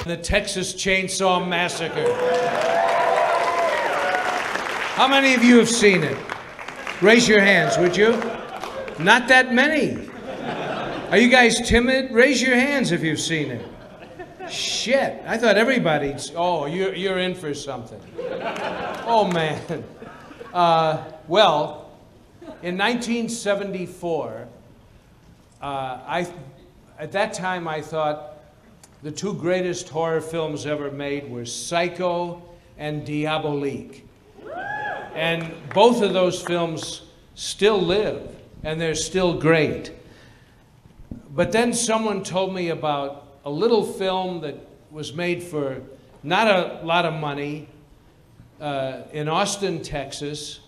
The Texas Chain Saw Massacre. How many of you have seen it? Raise your hands, would you? Not that many. Are you guys timid? Raise your hands if you've seen it. Shit, I thought everybody's... Oh, you're in for something. Oh, man. Well, in 1974, at that time I thought the two greatest horror films ever made were Psycho and Diabolique. And both of those films still live, and they're still great. But then someone told me about a little film that was made for not a lot of money in Austin, Texas,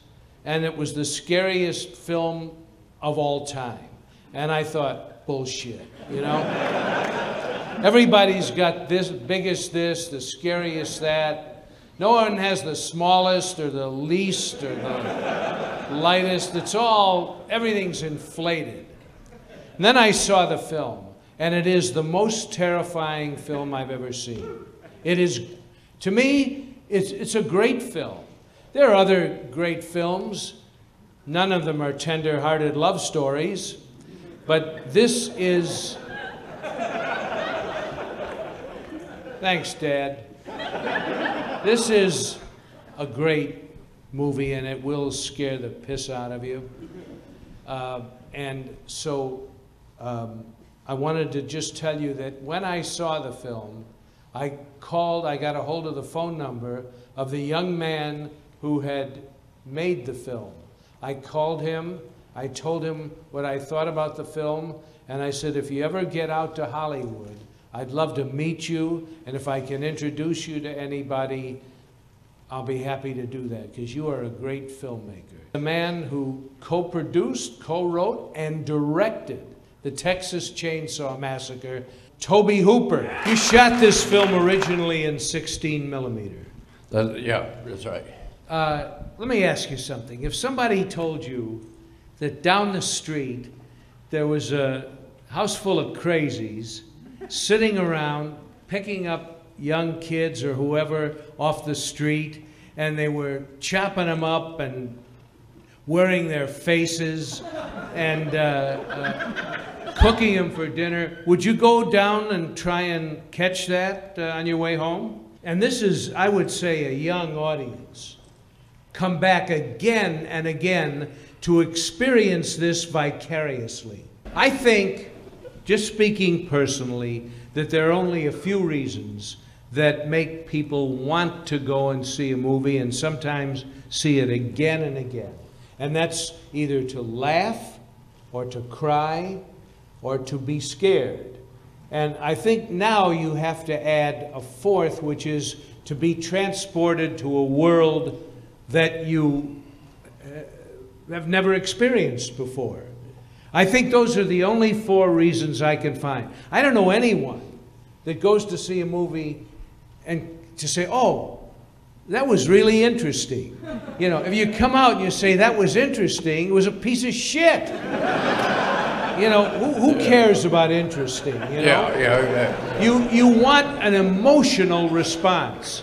and it was the scariest film of all time. And I thought, bullshit, you know? Everybody's got this, biggest this, the scariest that. No one has the smallest or the least or the lightest. It's all, everything's inflated. And then I saw the film, and it is the most terrifying film I've ever seen. It is, to me, it's a great film. There are other great films. None of them are tender-hearted love stories, but this is... Thanks, Dad. This is a great movie, and it will scare the piss out of you. And so I wanted to just tell you that when I saw the film, I got a hold of the phone number of the young man who had made the film. I called him, I told him what I thought about the film, and I said, if you ever get out to Hollywood, I'd love to meet you, and if I can introduce you to anybody, I'll be happy to do that, because you are a great filmmaker. The man who co-produced, co-wrote, and directed the Texas Chain Saw Massacre, Tobe Hooper. You shot this film originally in 16 millimeter. Yeah, that's right. Let me ask you something. If somebody told you that down the street there was a house full of crazies sitting around picking up young kids or whoever off the street, and they were chopping them up and wearing their faces and cooking them for dinner, would you go down and try and catch that on your way home? And this is, I would say, a young audience. Come back again and again to experience this vicariously. I think, just speaking personally, that there are only a few reasons that make people want to go and see a movie and sometimes see it again and again. And that's either to laugh or to cry or to be scared. And I think now you have to add a fourth, which is to be transported to a world that you have never experienced before. I think those are the only four reasons I can find. I don't know anyone that goes to see a movie and to say, oh, that was really interesting. You know, if you come out and you say, that was interesting, it was a piece of shit. You know, who cares about interesting, you know? Yeah. You want an emotional response.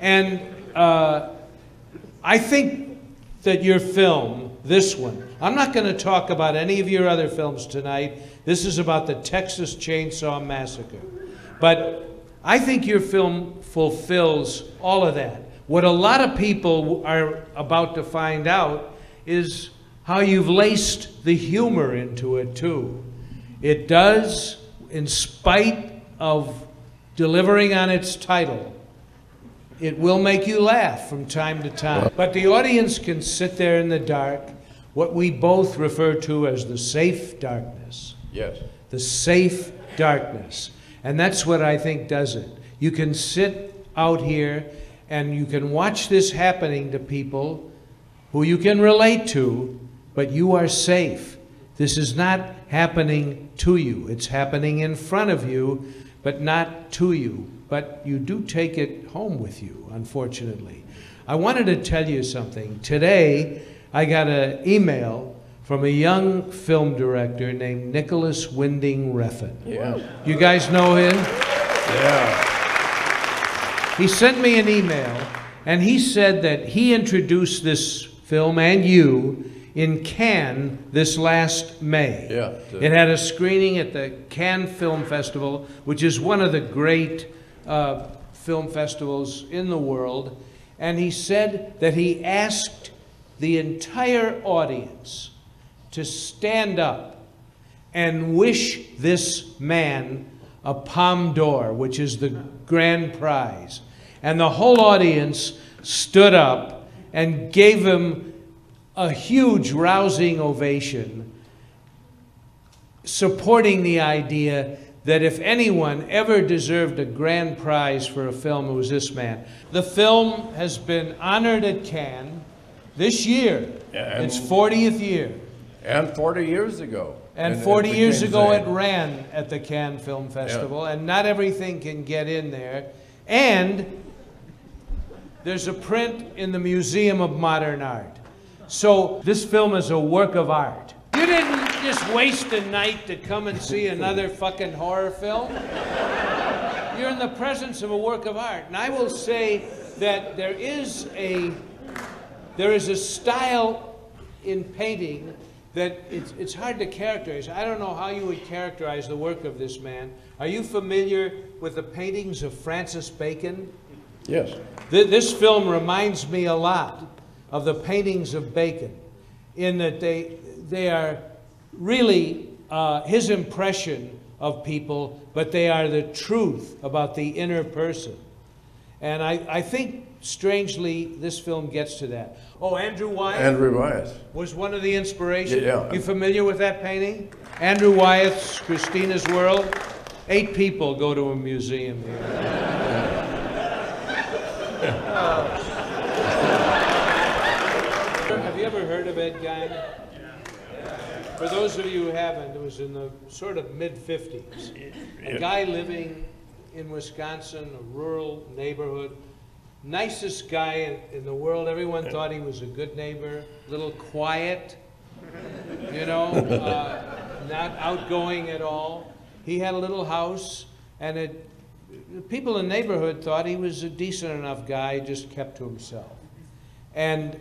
And I think that your film, this one, I'm not going to talk about any of your other films tonight. This is about the Texas Chain Saw Massacre. But I think your film fulfills all of that. What a lot of people are about to find out is how you've laced the humor into it, too. It does, in spite of delivering on its title, it will make you laugh from time to time. But the audience can sit there in the dark, what we both refer to as the safe darkness. Yes. The safe darkness. And that's what I think does it. You can sit out here and you can watch this happening to people who you can relate to, but you are safe. This is not happening to you. It's happening in front of you, but not to you. But you do take it home with you, unfortunately. I wanted to tell you something. Today, I got an email from a young film director named Nicholas Winding Refn. Yeah. You guys know him? Yeah. He sent me an email, and he said that he introduced this film and you in Cannes this last May. Yeah. It had a screening at the Cannes Film Festival, which is one of the great film festivals in the world. And he said that he asked the entire audience to stand up and wish this man a Palme d'Or, which is the grand prize. And the whole audience stood up and gave him a huge, rousing ovation, supporting the idea that if anyone ever deserved a grand prize for a film, it was this man. The film has been honored at Cannes this year. Yeah, its 40th year. And 40 years ago. And 40 years ago it ran at the Cannes Film Festival, and not everything can get in there. And there's a print in the Museum of Modern Art. So this film is a work of art. You didn't just waste a night to come and see another fucking horror film. You're in the presence of a work of art. And I will say that there is a style in painting that it's hard to characterize. I don't know how you would characterize the work of this man. Are you familiar with the paintings of Francis Bacon? Yes. This film reminds me a lot of the paintings of Bacon, in that they are really his impression of people, but they are the truth about the inner person. And I think, strangely, this film gets to that. Oh, Andrew Wyeth? Andrew Wyeth Was one of the inspirations. Yeah. You familiar with that painting? Andrew Wyeth's Christina's World. 8 people go to a museum here. Have you ever heard of Ed Gein? For those of you who haven't, it was in the sort of mid-50s. A guy living in Wisconsin, a rural neighborhood. Nicest guy in the world. Everyone thought he was a good neighbor. A little quiet, you know, not outgoing at all. He had a little house, and the people in the neighborhood thought he was a decent enough guy, just kept to himself. And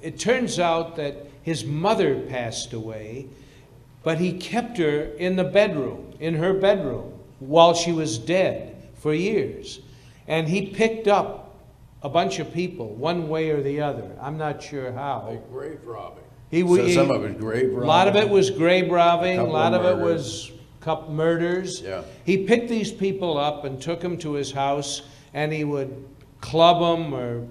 it turns out that his mother passed away, but he kept her in the bedroom, in her bedroom, while she was dead for years. And he picked up a bunch of people, one way or the other. I'm not sure how. Like grave robbing. So some of it was grave robbing. A lot of it was grave robbing. A lot of it murders. was couple murders. Yeah. He picked these people up and took them to his house, and he would club them or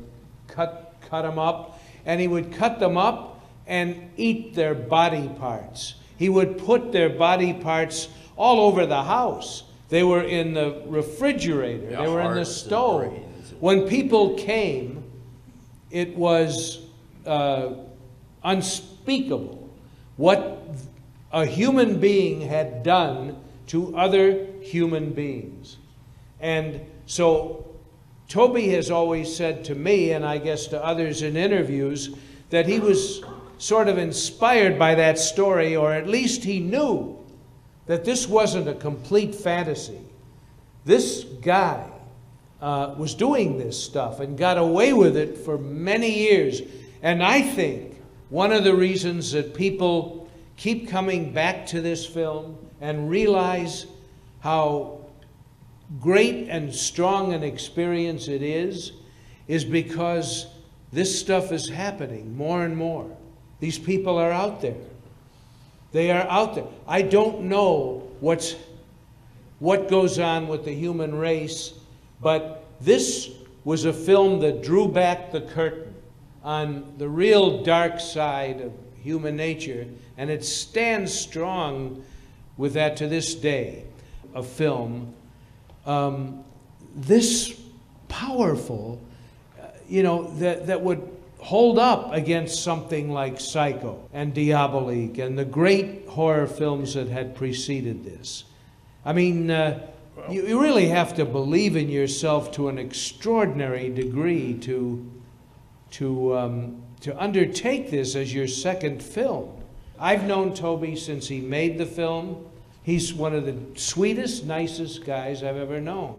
cut them up, and he would cut them up and eat their body parts. He would put their body parts all over the house. They were in the refrigerator. Yeah, they were in the stove. When people came, it was unspeakable what a human being had done to other human beings. And so Tobe has always said to me, and I guess to others in interviews, that he was sort of inspired by that story, or at least he knew that this wasn't a complete fantasy. This guy was doing this stuff and got away with it for many years. And I think one of the reasons that people keep coming back to this film and realize how great and strong an experience it is because this stuff is happening more and more. These people are out there. They are out there. I don't know what goes on with the human race, but this was a film that drew back the curtain on the real dark side of human nature, and it stands strong with that to this day. A film this powerful, you know, that would hold up against something like Psycho and Diabolique and the great horror films that had preceded this. I mean, you really have to believe in yourself to an extraordinary degree to undertake this as your second film. I've known Tobe since he made the film. He's one of the sweetest, nicest guys I've ever known.